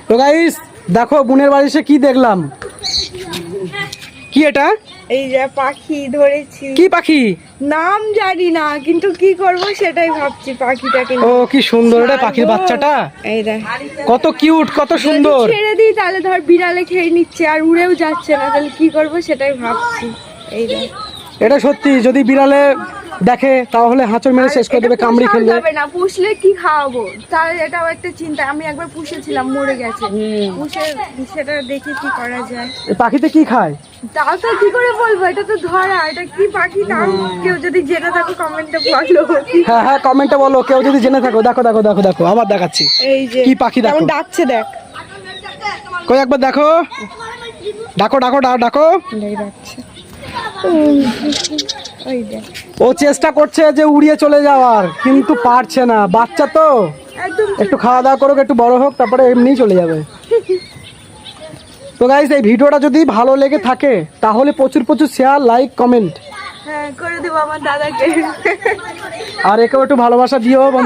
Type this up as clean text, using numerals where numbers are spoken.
তো গাইস দেখো বোনের বাড়ি এসে কি দেখলাম। কি এটা? এই যে পাখি ধরেছি। কি পাখি? নাম জানি না, কিন্তু কি করব সেটাই ভাবছি পাখিটাকে। ও কি সুন্দর, এটা পাখির বাচ্চাটা। এই দেখ কত কিউট, কত সুন্দর। ছেড়ে দিই তাহলে ধর বিড়ালে খেয়ে নিচ্ছে আর উড়েও যাচ্ছে না, তাহলে কি করব সেটাই ভাবছি। এই দেখ এটা সত্যি, যদি বিড়ালে দেখে তাহলে হাঁচড় মেরে শেষ করে দেবে, কামড়ে ফেলবে। যাবে না, পুষলে কি খাওয়াবো, তাহলে এটাও একটা চিন্তা। আমি একবার পুষেছিলাম, মরে গেছে। পুষে সেটা দেখি কি করা যায়। এই পাখিতে কি খায় তাও তো কি করে বলবো, এটা তো ধরা, এটা কি পাখি তাও কেউ যদি জেনে থাকো কমেন্টে বলো। হ্যাঁ হ্যাঁ কমেন্টে বলো কেউ যদি জেনে থাকো। দেখো দেখো দেখো দেখো আবার দেখাচ্ছি এই যে কি পাখি, দেখো কেমন ডাকছে দেখ। কই একবার দেখো, ডাকো ডাকো ডাকো। ডাকছে ওই দেখ। ও চেষ্টা করছে যে উড়িয়ে চলে যাওয়ার, কিন্তু পারছে না, বাচ্চা তো। একদম একটু খাওয়া দাওয়া করুক, একটু বড় হোক, তারপরে এমনি চলে যাবে। তো গাইস এই ভিডিওটা যদি ভালো লেগে থাকে তাহলে প্রচুর প্রচুর শেয়ার, লাইক, কমেন্ট হ্যাঁ করে দেবো আমার দাদাকে। আর একেও একটু ভালোবাসা দিও।